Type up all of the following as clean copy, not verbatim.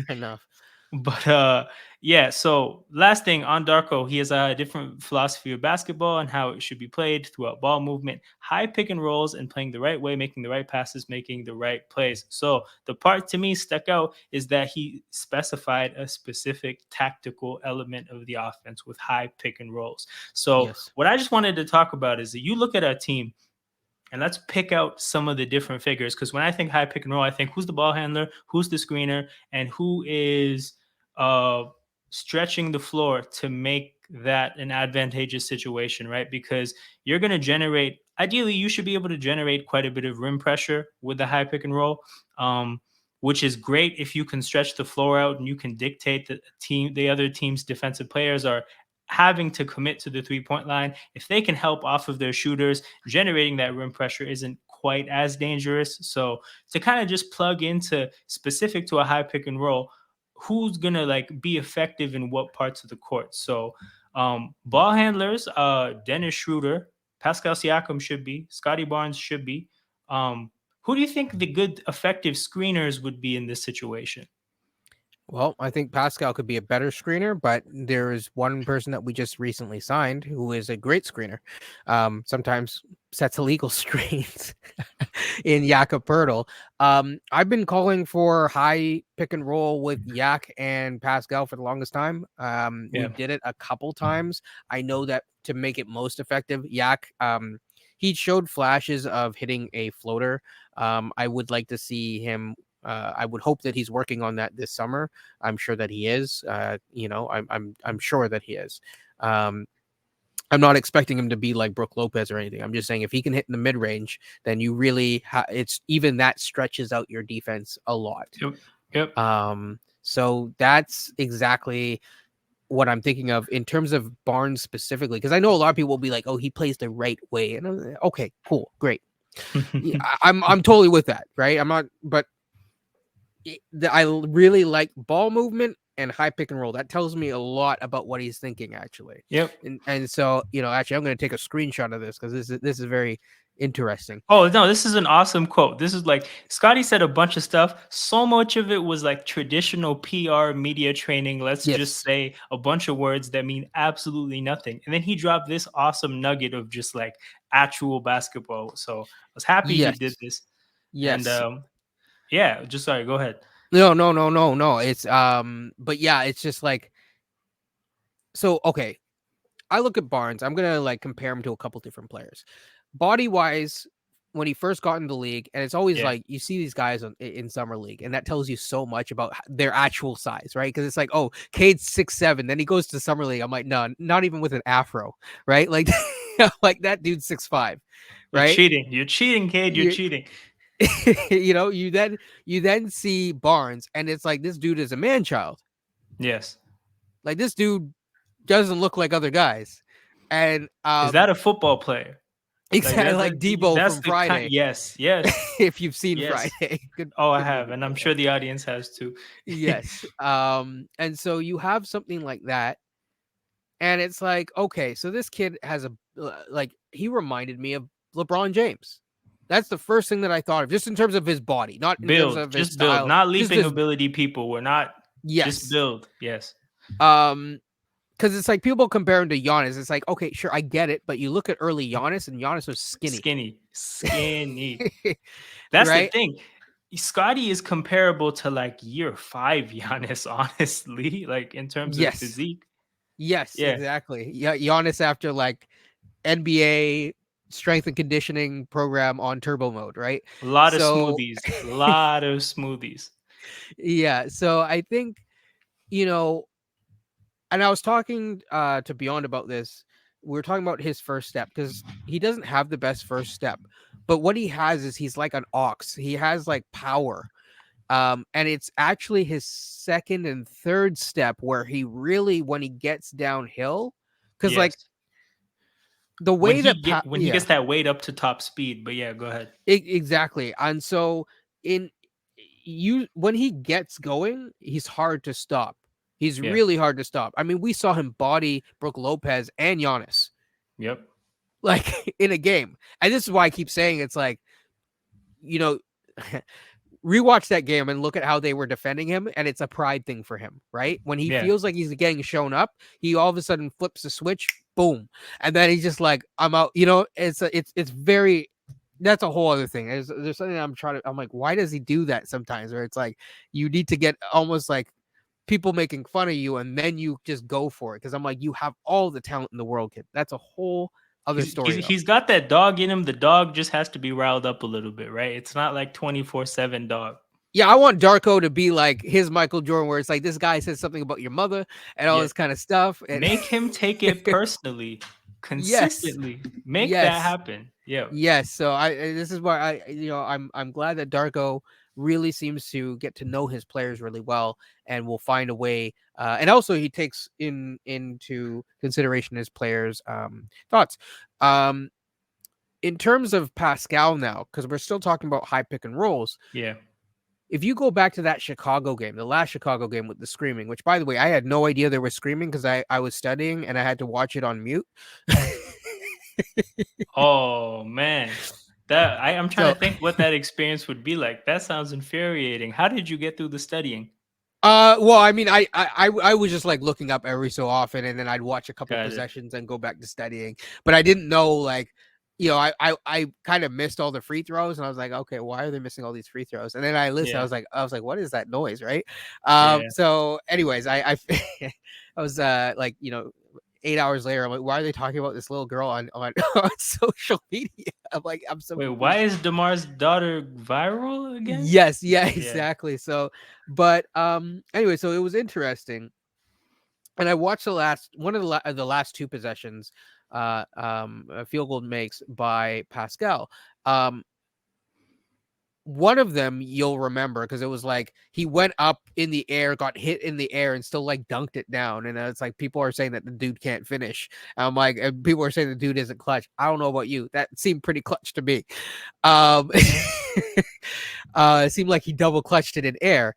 enough. But yeah, so last thing on Darko, he has a different philosophy of basketball and how it should be played throughout ball movement, high pick and rolls, and playing the right way, making the right passes, making the right plays. So the part to me stuck out is that he specified a specific tactical element of the offense with high pick and rolls. So Yes. what I just wanted to talk about is that you look at a team and let's pick out some of the different figures. Because when I think high pick and roll, I think who's the ball handler, who's the screener, and who is uh, stretching the floor to make that an advantageous situation, right? Because you're going to generate, ideally, you should be able to generate quite a bit of rim pressure with the high pick and roll. Which is great if you can stretch the floor out and you can dictate the other team's defensive players are having to commit to the 3 point line. If they can help off of their shooters, generating that rim pressure isn't quite as dangerous. So to kind of just plug into specific to a high pick and roll, who's gonna like be effective in what parts of the court? So ball handlers, Dennis Schroeder, Pascal Siakam should be, Scotty Barnes should be. Who do you think the good effective screeners would be in this situation? Well, I think Pascal could be a better screener, but there is one person that we just recently signed who is a great screener. Sometimes sets illegal screens in Jakob Pertl. I've been calling for high pick and roll with Yak and Pascal for the longest time. We Yeah. did it a couple times. I know that to make it most effective, Yak, he showed flashes of hitting a floater. I would like to see him. I would hope that he's working on that this summer. I'm sure that he is. I'm sure that he is. I'm not expecting him to be like Brooke Lopez or anything. I'm just saying if he can hit in the mid range, then you really it's even that stretches out your defense a lot. Yep. Yep. So that's exactly what I'm thinking of in terms of Barnes specifically, because I know a lot of people will be like, "Oh, he plays the right way," and I'm like, okay, cool, great. Yeah, I'm totally with that, right? I'm not, but I really like ball movement and high pick and roll. That tells me a lot about what he's thinking, actually. Yep. And so, actually, I'm going to take a screenshot of this because this is very interesting. Oh no, this is an awesome quote. This is like Scotty said a bunch of stuff. So much of it was like traditional PR media training. Let's just Yes, say a bunch of words that mean absolutely nothing. And then he dropped this awesome nugget of just like actual basketball. So I was happy he did yes, this. And yes. yeah, just sorry, go ahead. No, no, no, no, no. It's but yeah, it's just like so. Okay, I look at Barnes. I'm gonna like compare him to a couple different players, body wise. When he first got in the league, and it's always Yeah. like you see these guys in summer league, and that tells you so much about their actual size, right? Because it's like, oh, Cade's 6'7", then he goes to summer league. I'm like, no, not even with an afro, right? Like, like that dude's 6'5", You're right? cheating. You're cheating, Cade. You're You, cheating. you then see Barnes, and it's like this dude is a man child. Yes. Like this dude doesn't look like other guys, and Is that a football player? Like exactly like Debo that's from the kind. Friday. Yes, yes, If you've seen yes. Friday, good Oh, I good have, movie and by I'm the way. sure the audience has too. Yes. And so you have something like that, and it's like, okay, so this kid has like he reminded me of LeBron James. That's the first thing that I thought of, just in terms of his body, not in terms Build, of his just build, style, not just leaping his ability. People, we're not just yes. build. Yes, Um, because it's like people compare him to Giannis. It's like, okay, sure, I get it, but you look at early Giannis, and Giannis was skinny, skinny, skinny. That's the right? thing. Scotty is comparable to like year 5 Giannis, honestly, like in terms of Yes, physique. yes, Yeah, exactly. Yeah, Giannis after like NBA strength and conditioning program on turbo mode, right? a lot of So smoothies, a lot of smoothies. yeah, so I think you know, and I was talking to Beyond about this. We were talking about his first step because he doesn't have the best first step, but what he has is he's like an ox. He has like power. And it's actually his second and third step where he really, when he gets downhill, because like Yes, the when way that when he yeah, gets that weight up to top speed. But yeah, go ahead. exactly. And so in you when he gets going, he's hard to stop. He's Yeah. really hard to stop. I mean, we saw him body Brooke Lopez and Giannis Yep. like in a game. And this is why I keep saying it's like, you know, rewatch that game and look at how they were defending him, and it's a pride thing for him, right? When he Yeah. feels like he's getting shown up, he all of a sudden flips the switch, boom, and then he's just like, "I'm out." It's very. That's a whole other thing. There's something I'm like, why does he do that sometimes? Where it's like you need to get almost like people making fun of you, and then you just go for it. Because I'm like, you have all the talent in the world, kid. That's a whole other story, though. He's got that dog in him. The dog just has to be riled up a little bit, right? It's not like 24/7 dog. Yeah, I want Darko to be like his Michael Jordan, where it's like this guy says something about your mother and all Yeah. this kind of stuff. And Make him take it personally, yes, consistently. Make that yes, happen. Yeah. yes. So this is why I'm glad that Darko really seems to get to know his players really well and will find a way. And also he takes into consideration his players' thoughts. Um, in terms of Pascal now, because we're still talking about high pick and rolls. Yeah. If you go back to that Chicago game, the last Chicago game with the screaming, which by the way, I had no idea there was screaming because I was studying and I had to watch it on mute. Oh man. I'm trying So to think what that experience would be like. That sounds infuriating. How did you get through the studying? well, I mean, I was just like looking up every so often, and then I'd watch a couple Got it. possessions and go back to studying. But I didn't know, like, I kind of missed all the free throws, and I was like, okay, why are they missing all these free throws? And then I listened, Yeah. I was like, what is that noise, right? Yeah. So, anyways, I was like, 8 hours later, I'm like, why are they talking about this little girl on on social media? I'm like, I'm so Wait, why confused. is DeMar's daughter viral again? Yes, yeah, Yeah. exactly. So, but anyway, so it was interesting, and I watched the last one of the last two possessions, a field goal makes by Pascal. Um, one of them you'll remember because it was like he went up in the air, got hit in the air, and still like dunked it down. And it's like people are saying that the dude can't finish. I'm like, and people are saying the dude isn't clutch. I don't know about you. That seemed pretty clutch to me. Um, it seemed like he double clutched it in air,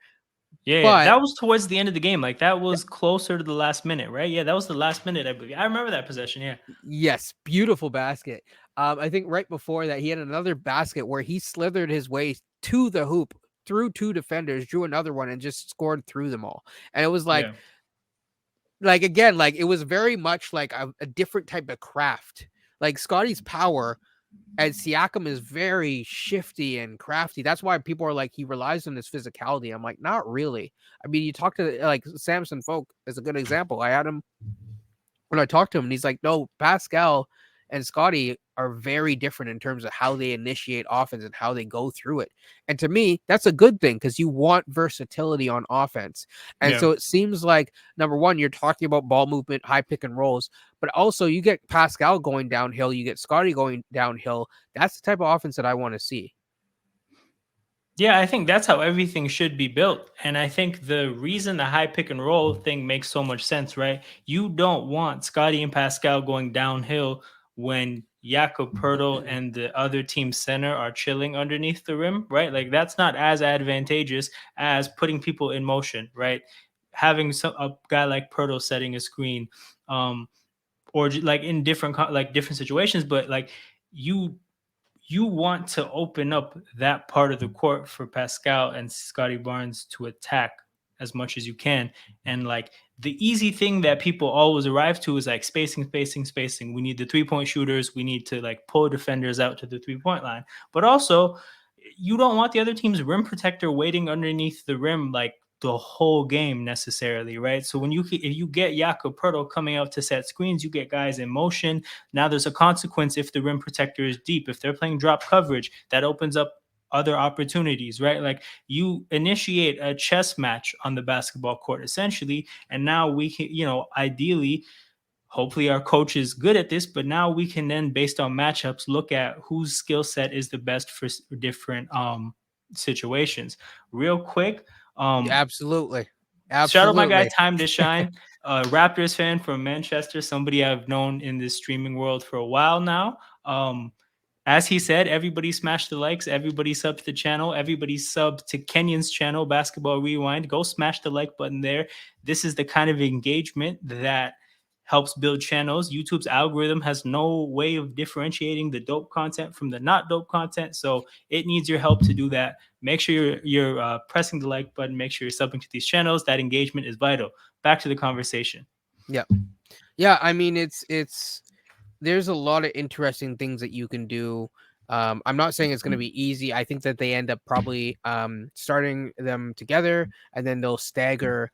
Yeah, yeah, but that was towards the end of the game. Like that was closer to the last minute, right? Yeah, that was the last minute, I believe. I remember that possession. Yeah. yes, beautiful basket. I think right before that, he had another basket where he slithered his way to the hoop through two defenders, drew another one, and just scored through them all. And it was Yeah. like again, like it was very much like a different type of craft. Like Scottie's power and Siakam is very shifty and crafty. That's why people are like he relies on his physicality. I'm like, not really. I mean, you talk to like Samson Folk is a good example. I had him when I talked to him, and he's like, no, Pascal and Scottie are very different in terms of how they initiate offense and how they go through it. And to me, that's a good thing because you want versatility on offense. And Yeah. so it seems like number one, you're talking about ball movement, high pick and rolls, but also you get Pascal going downhill, you get Scottie going downhill. That's the type of offense that I want to see. Yeah, I think that's how everything should be built. And I think the reason the high pick and roll thing makes so much sense, right? You don't want Scottie and Pascal going downhill when Jakob Pertl and the other team center are chilling underneath the rim, right? Like that's not as advantageous as putting people in motion, right? Having a guy like Pertl setting a screen, or like in different like different situations, but like you you want to open up that part of the court for Pascal and Scottie Barnes to attack as much as you can. And like the easy thing that people always arrive to is like spacing, spacing, spacing. We need the 3-point shooters. We need to like pull defenders out to the 3-point line. But also, you don't want the other team's rim protector waiting underneath the rim like the whole game necessarily, right? So if you get Jakob Pertl coming out to set screens, you get guys in motion. Now there's a consequence if the rim protector is deep. If they're playing drop coverage, that opens up other opportunities, right? Like you initiate a chess match on the basketball court essentially, and now we can, ideally, hopefully our coach is good at this, but now we can then, based on matchups, look at whose skill set is the best for different situations. Real quick, Yeah, absolutely. shout out my guy Absolutely. Time to Shine, Raptors fan from Manchester, somebody I've known in this streaming world for a while now. As he said, everybody smash the likes, everybody sub to the channel, everybody sub to Kenyon's channel, Basketball Rewind. Go smash the like button there. This is the kind of engagement that helps build channels. YouTube's algorithm has no way of differentiating the dope content from the not dope content, so it needs your help to do that. Make sure you're pressing the like button. Make sure you're subbing to these channels. That engagement is vital. Back to the conversation. Yeah. Yeah, I mean it's there's a lot of interesting things that you can do. I'm not saying it's going to be easy. I think that they end up probably starting them together, and then they'll stagger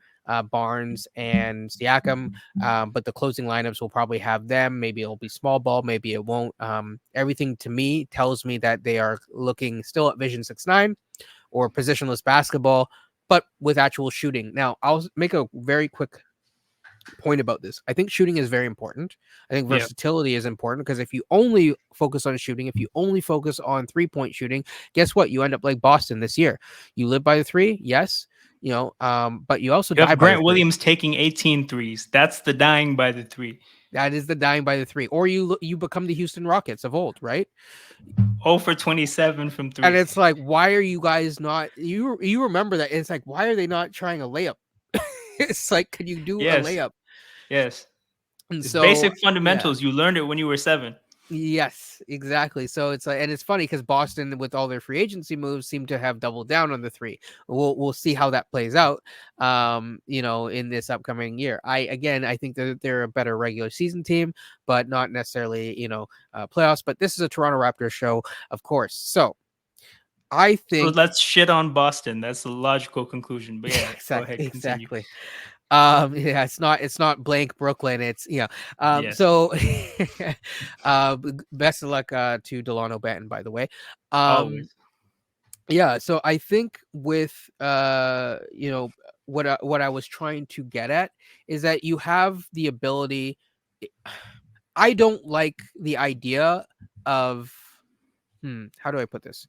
Barnes and Siakam. But the closing lineups will probably have them. Maybe it'll be small ball, maybe it won't. Everything to me tells me that they are looking still at Vision 6-9 or positionless basketball, but with actual shooting. Now, I'll make a very quick point about this. I think shooting is very important. I think Yeah. versatility is important because if you only focus on shooting, if you only focus on 3-point shooting, guess what? You end up like Boston this year. You live by the three, yes, but you also You die have by the Grant three. Williams taking 18 threes. That's the dying by the three. That is the dying by the three, or you become the Houston Rockets of old, right? 0 for 27 from And three. it's like, why are you guys not? You remember that? It's like, why are they not trying a layup? It's like, can you do a Yes. layup? Yes. And It's so, basic yeah. fundamentals. You learned it when you were 7. Yes, exactly. So it's like, and it's funny because Boston, with all their free agency moves, seem to have doubled down on the three. We'll see how that plays out. In this upcoming year. I think that they're a better regular season team, but not necessarily playoffs. But this is a Toronto Raptors show, of course. So I So think let's shit on Boston. That's the logical conclusion. But yeah, go ahead, continue. exactly. Yeah, it's not blank Brooklyn. It's Yes. so best of luck to Delano Banton, by the way. Um, Always. yeah, so I think with what I was trying to get at is that you have the ability. I don't like the idea of how do I put this?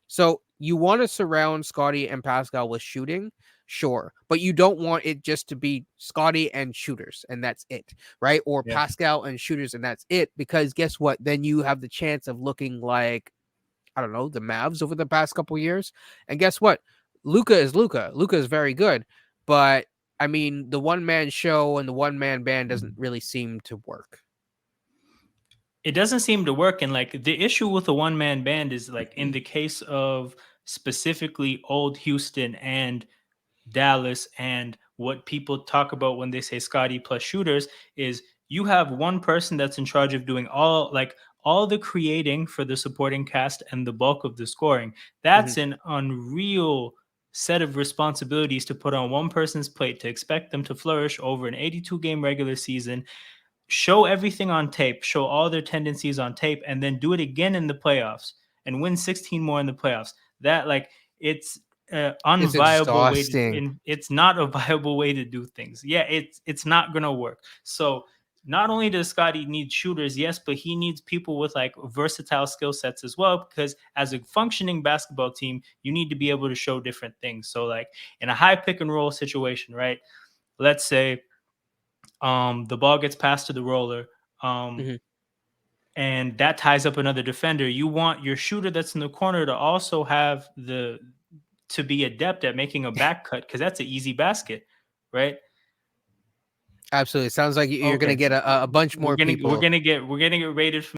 So you want to surround Scottie and Pascal with shooting, sure, but you don't want it just to be Scottie and shooters and that's it, right? Or Yeah. Pascal and shooters and that's it, because guess what? Then you have the chance of looking like, I don't know, the Mavs over the past couple years. And guess what? Luka is Luka. Luka is very good, but I mean, the one man show and the one man band doesn't really seem to work. It doesn't seem to work. And like the issue with a one man band is like in the case of specifically old Houston and Dallas, and what people talk about when they say Scotty plus shooters is you have one person that's in charge of doing all the creating for the supporting cast and the bulk of the scoring. Mhm. That's an unreal set of responsibilities to put on one person's plate, to expect them to flourish over an 82 game regular season, show everything on tape, show all their tendencies on tape, and then do it again in the playoffs and win 16 more in the playoffs. That like it's It's unviable way to exhausting. it's not a viable way to do things. Yeah, it's not gonna work. So not only does Scotty need shooters, yes, but he needs people with like versatile skill sets as well. Because as a functioning basketball team, you need to be able to show different things. So like in a high pick and roll situation, right? Let's say the ball gets passed to the roller, um Mhm. and that ties up another defender. You want your shooter that's in the corner to also have to be adept at making a back cut, because that's an easy basket, right? Absolutely. Sounds like you're going to Okay, get a bunch more we're gonna people. we're gonna get rated from